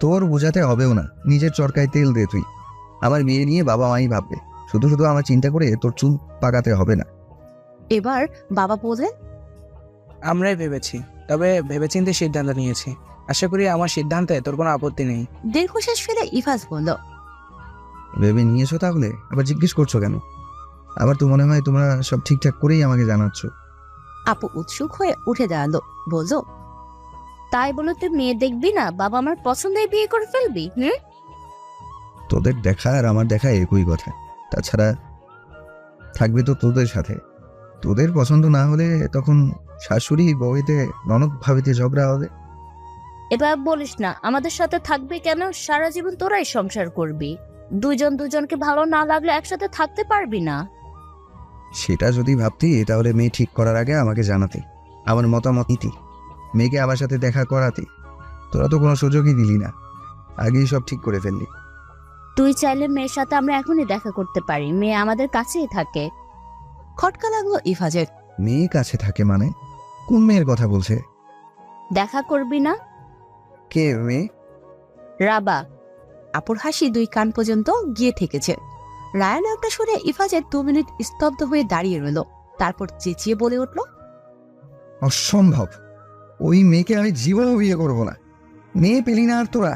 তোর বোঝাতে হবেও না, নিজের চরকায় তেল দে তুই। আমার বিয়ে নিয়ে বাবা মাই ভাববে, শুধু শুধু আমার চিন্তা করে তোর চুল পাকাতে হবে না। এবার বাবা বললেন, আমরাই ভেবেছি, তবে ভেবেচিন্তে সিদ্ধান্ত নিয়েছি। আশা করি আমার সিদ্ধান্তে তোর কোনো আপত্তি নেই। দীর্ঘশ্বাস ফেলে ইফাজ বলল, ভেবে নিয়েছো তাহলে আবার জিজ্ঞেস করছো কেন? আবার তো মনে হয় তোমরা সব ঠিকঠাক করেই আমাকে জানাচ্ছ। আপু উৎসুক হয়ে উঠে দাঁড়ালো, বলল, তাই বলে তুই মেয়ে দেখবি না? বাবা আমার পছন্দের বিয়ে করে ফেলবি? তোদের দেখা আর আমার দেখা একই কথা। তাছাড়া থাকবে তো তোদের সাথে। তোদের পছন্দ না হলে তখন শাশুড়ি বউয়েতে ননদ ভাবিতে ঝগড়া হবে। এবার বলিস না, আমাদের সাথে থাকবি কেন? সারা জীবন তোরাই সংসার করবি। দুজন দুজনকে ভালো না লাগলে একসাথে থাকতে পারবি না। সেটা যদি ভাবতি তাহলে মেয়ে ঠিক করার আগে আমাকে জানাতে, আমার মতামত নিতি, মেয়েকে আমার সাথে দেখা করাতে। তোরা তো কোনো সুযোগই দিলি না, আগেই সব ঠিক করে ফেললি। তুই চাইলে মেয়ের সাথে আমরা এখনই দেখা করতে পারি, মেয়ে আমাদের কাছেই থাকে। খটকা লাগলো ইফাজের। মেয়ে কাছে থাকে মানে? কোন মেয়ের কথা বলছে? দেখা করবি না? কে মেয়ে? রাবা। আপুর হাসি 2 কান পর্যন্ত গিয়ে ঠেকেছে। রায়ান একটা শুনে ইফাজের 2 মিনিট স্তব্ধ হয়ে দাঁড়িয়ে রইল, তারপর চেঁচিয়ে বলে উঠল, অসম্ভব! ওই মেয়েকে আমি জীবনেও বিয়ে করব না। মেয়ে পেলি না আর তোরা?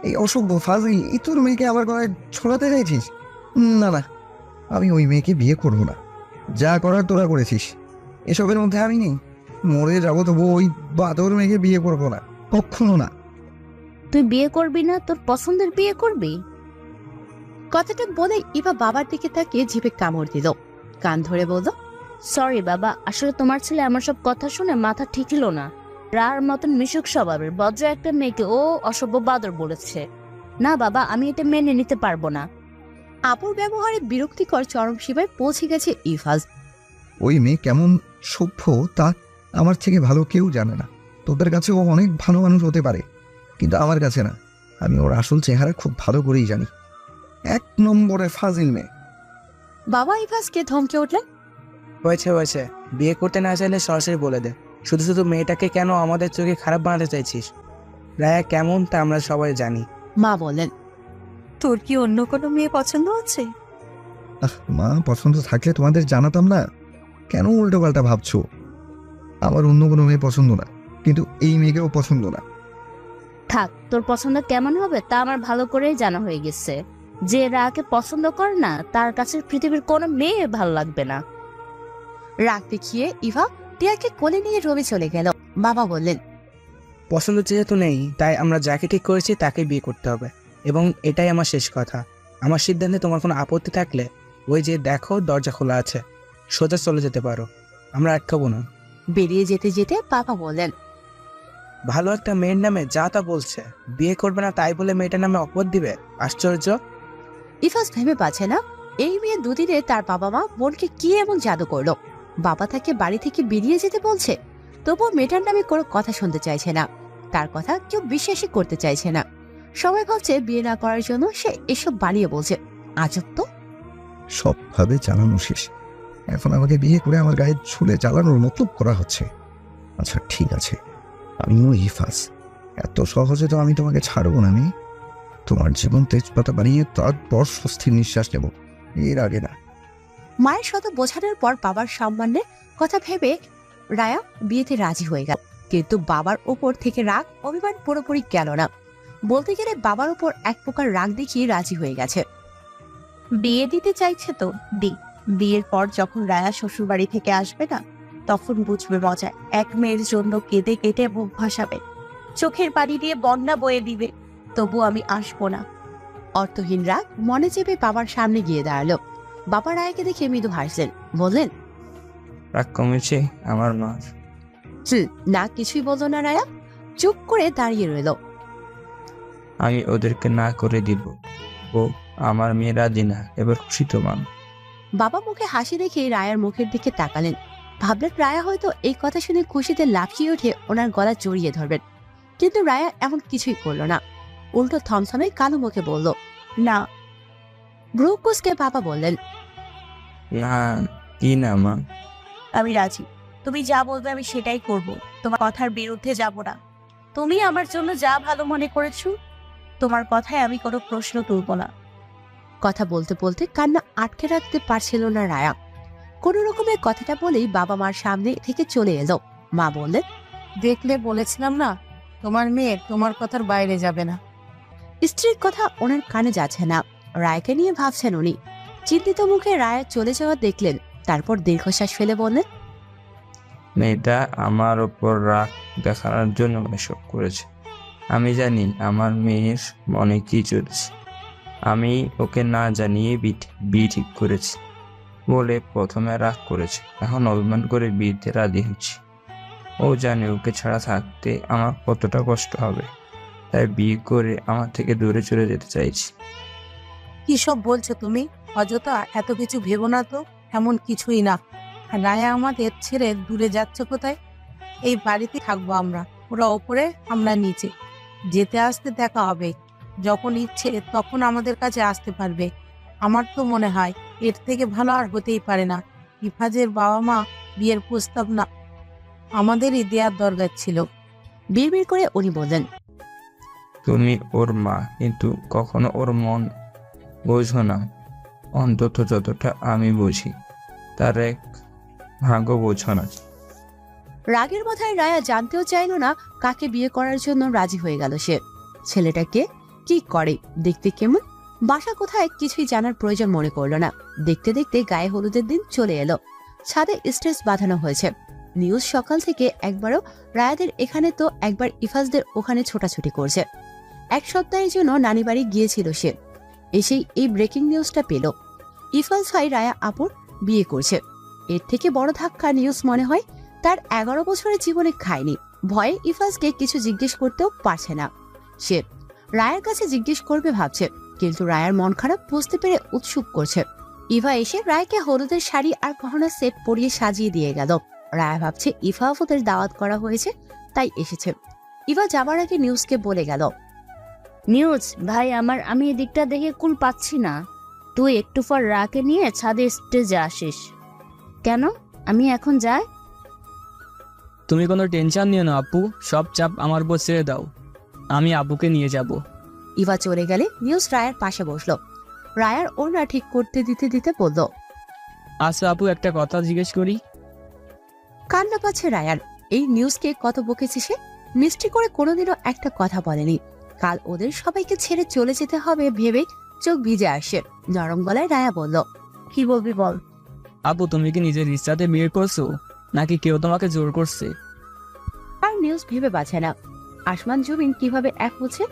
এই অসভ্য ফাজিল ইতুর মেয়েকে আবার গলায় ছড়াতে চাইছিস? না না, আমি ওই মেয়েকে বিয়ে করব না। যা করার তোরা করেছিস, এসবের মধ্যে আমি নেই। মরে যাবো তবু ওই বাদর মেয়েকে বিয়ে করব না, কখনো না। তুই বিয়ে করবি না? তোর পছন্দের বিয়ে করবি? কথাটা বলে ইভা বাবার দিকে তাকিয়ে জিভে কামড় দিল। কান ধরে বলল, সরি বাবা, আসলে তোমার ছেলে আমার সব কথা শুনে মাথা ঠিকলো না। রার মতন মিশুক স্বভাবের বজ্র একটা মেয়েকে ও অসভ্য বাদর বলেছে। না বাবা, আমি এটা মেনে নিতে পারবো না। আপুর ব্যবহারে বিরক্তিকর চরম সীমায় পৌঁছে গেছে ইফাজ। ওই মেয়ে কেমন সভ্য তা আমার থেকে ভালো কেউ জানে না। তোদের কাছে ও অনেক ভালো মানুষ হতে পারে, কিন্তু আমার কাছে না। আমি ওর আসল চেহারা খুব ভালো করেই জানি। 1 নম্বরে ফাজিল মেয়ে। বাবা ইফাজকে ধমকে উঠলেন, হয়েছে, বিয়ে করতে না চাইলে সরাসরি বলে দে। শুধু শুধু মেয়েটাকে কেন আমাদের চোখে খারাপ বানাতে চাইছিস? রায়া কেমন তা আমরা সবাই জানি। মা বললেন, তোর কি অন্য কোনো মেয়ে পছন্দ আছে? মা, পছন্দ থাকলে তোমাদের জানাতাম না। কেন উল্টো পাল্টা ভাবছো? আমার অন্য কোনো মেয়ে পছন্দ না, কিন্তু এই মেয়েকেও পছন্দ না। থাক, তোর পছন্দ কেমন হবে তা আমার ভালো করেই জানা হয়ে গেছে। যে রাকে পছন্দ করে না তার কাছে পৃথিবীর কোনো মেয়ে ভালো লাগবে না। রাগ দেখিয়ে ইভা টিয়াকে কোলে নিয়ে রুমে চলে গেল। বাবা বললেন, পছন্দ যেহেতু নেই, তাই আমরা যাকে ঠিক করেছি তাকে বিয়ে করতে হবে, এবং এটাই আমার শেষ কথা। আমার সিদ্ধান্তে তোমার কোনো আপত্তি থাকলে ওই যে দেখো দরজা খোলা আছে, সোজা চলে যেতে পারো, আমরা আটকাবো না। বেরিয়ে যেতে যেতে বাবা বললেন, ভালো একটা মেয়ের নামে যা তা বলছে, বিয়ে করবে না তাই বলে মেয়েটার নামে অপবাদ দিবে? আশ্চর্য। ইফাস ভেবে পাচ্ছে না এই মেয়ে দুদিনে তার বাবা মা বোনকে কি এমন জাদু করলো। বাবা তাকে বাড়ি থেকে বেরিয়ে যেতে বলছে, তবুও মেয়েটার নামে কোনো কথা শুনতে চাইছে না। তার কথা কেউ বিশ্বাসই করতে চাইছে না। সবাই ভাবছে বিয়ে না করার জন্য সে এসব বানিয়ে বলছে। আজব তো। সবভাবে চালানো শেষ, এখন আমাকে বিয়ে করে আমার গায়ে ছুলে চালানোর মতলব করা হচ্ছে। আচ্ছা ঠিক আছে, আমিও ইফাস, এত সহজে তো আমি তোমাকে ছাড়বো না। আমি তোমার জীবন তেজপাতা বানিয়ে তারপর স্বস্তির নিঃশ্বাস নেব, এর আগে না। মায়ের শত বোঝানোর পর বাবার সম্মানের কথা ভেবে রায়া বিয়েতে রাজি হয়ে গেল। কিন্তু বাবার ওপর থেকে রাগ অভিমান পুরোপুরি গেল না। বলতে গেলে বাবার উপর এক প্রকার রাগ দেখিয়ে রাজি হয়ে গেছে। বিয়ে দিতে চাইছে তো দি। বিয়ের পর যখন রায়া শ্বশুরবাড়ি থেকে আসবে না, তখন বুঝবে মজা। এক মেয়ের জন্য কেঁদে কেটে বুক ভাসাবে, চোখের পানি দিয়ে বন্যা বয়ে দিবে, তবু আমি আসবো না। অর্থহীন রাগ মনে চেপে বাবার সামনে গিয়ে দাঁড়ালো। বাবা রায়াকে দেখে মৃদু হাসলেন, বললেন, রাগ কমেছে আমার মা? না, কিছুই বলল না রায়া। চুপ করে দাঁড়িয়ে রইল। আমি ওদেরকে না করে দিব। ও আমার মেয়ে রাজি না, এবার খুশি তো মা? বাবা মুখে হাসি দেখে রায়ার মুখের দিকে তাকালেন। ভাবলেন রায়া হয়তো এই কথা শুনে খুশিতে লাফিয়ে উঠে ওনার গলা জড়িয়ে ধরবেন, কিন্তু রায়া এমন কিছুই করলো না। উল্টো থমথমে কালো মুখে বলল, না। ভ্রু কুঁচকে বাবা বললেন, না। কি না মা? আমি রাজি। তুমি যা বলবে আমি সেটাই করব, তোমার কথার বিরুদ্ধে যাব না। তুমি আমার জন্য যা ভালো মনে করেছো, তোমার কথায় আমি কোনো প্রশ্ন তুলব না। কথা বলতে বলতে কান্না আটকে রাখতে পারছিল না রায়া। কোন রকমের কথাটা বলেই বাবা মার সামনে থেকে চলে এলো। মা বললেন, দেখলে বলেছিলাম না, তোমার মেয়ে তোমার কথার বাইরে যাবে না। স্ত্রীর কথা ওনার কানে যাচ্ছে না। রায়কে নিয়ে ভাবছেন উনি। চিন্তিত মুখে রায়া চলে যাওয়া দেখলেন, তারপর দীর্ঘশ্বাস ফেলে বললেন, মেয়েটা আমার ওপর রাগ দেখানোর জন্য এসব করেছে। আমি জানি আমার মেয়ের মনে কি চলছে। আমি ওকে না জানিয়ে বিয়ে ঠিক করেছি বলে প্রথমে রাগ করেছে, এখন অভিমান করে বিয়েতে রাজি হচ্ছে। ও জানে ওকে ছাড়া থাকতে আমার কতটা কষ্ট হবে, তাই বিয়ে করে আমার থেকে দূরে চলে যেতে চাইছি। কি সব বলছো তুমি? অযথা এত কিছু ভেবো না তো, এমন কিছুই না। রায়া আমাদের ছেড়ে দূরে যাচ্ছে কোথায়? এই বাড়িতে থাকবো আমরা, ওরা ওপরে আমরা নিচে, যেতে আসতে দেখা হবে। যখন ইচ্ছে তখন আমাদের কাছে আসতে পারবে। আমার তো মনে হয় এর থেকে ভালো আর হতেই পারে না। ইফাজের বাবা মা বিয়ের প্রস্তাব না আমাদেরই দেওয়ার দরকার ছিল। বিড়বিড় করে উনি বললেন, তুমি ওর মা, কিন্তু কখনো ওর মন বোঝো না, অন্তত যতটা আমি বুঝি তার এক ভাগও বোঝো না। রাগের মাথায় রায়া জানতেও চাইল না কাকে বিয়ে করার জন্য রাজি হয়ে গেল সে। ছেলেটাকে কি করে, দেখতে কেমন, বাসা কোথায়, কিছুই জানার প্রয়োজন মনে করলো না। দেখতে দেখতে গায়ে হলুদের দিন চলে এলো। ছাদে স্টেজ বাঁধানো হয়েছে। নিউজ সকাল থেকে একবারও রায়াদের এখানে তো একবার ইফাজদের ওখানে ছোটাছুটি করছে। এক সপ্তাহের জন্য নানি বাড়ি গিয়েছিল সে। এসেই এই ব্রেকিং নিউজটা পেল, ইফাজ ভাই রায়া আপুর বিয়ে করছে। এর থেকে বড় ধাক্কা নিউজ মনে হয় তার 11 বছরের জীবনে খায়নি। ভয়ে ইফাজকে কিছু জিজ্ঞেস করতেও পারছে না সে। রায়ার কাছে জিজ্ঞেস করবে ভাবছে, কিন্তু রায়ার মন খারাপ বুঝতে পেরে উৎসুক করছে। ইভা এসে রায়কে হলুদের শাড়ি আর গহনা সেট পরিয়ে সাজিয়ে দিয়ে গেল। রায়া ভাবছে ইভা আপুদের দাওয়াত করা হয়েছে তাই এসেছে। ইভা যাবার আগে নিউজকে বলে গেল, নিউজ ভাই আমার, আমি এদিকটা দেখে কুল পাচ্ছি না। তুই একটু পর রাকে নিয়ে ছাদে স্টেজে আসিস। কেন, আমি এখন যাই? তুমি কোনো টেনশন নিও না আপু, সব চাপ আমার উপর ছেড়ে দাও, আমি আপুকে নিয়ে যাব। ইভা চলে গেলে নিউজ রায়ার পাশে বসলো। রায়ার ওড়না ঠিক করতে দিতে দিতে বলল, আচ্ছা আপু, একটা কথা জিজ্ঞেস করি। কান্না পাচ্ছে রায়ার। এই নিউজকে কত বকেছে সে, মিষ্টি করে কোনোদিনও একটা কথা বলেনি। কাল ওদের সবাইকে ছেড়ে চলে যেতে হবে ভেবে চোখ ভিজে আসে। নরম গলায় রায়া বলল, কি বলবি বল। আপু, তুমি কি নিজের ইচ্ছাতে বিয়ে করছো নাকি কেউ তোমাকে জোর করছে? আর নিউজ ভেবে বাঁচে না আসমান জমিন কিভাবে এক হচ্ছে।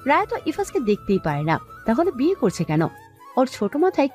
রায়া তো ইফাজকে দেখতেই পারে না, তাহলে বিয়ে করছে কেন? ওর ছোট মাথায়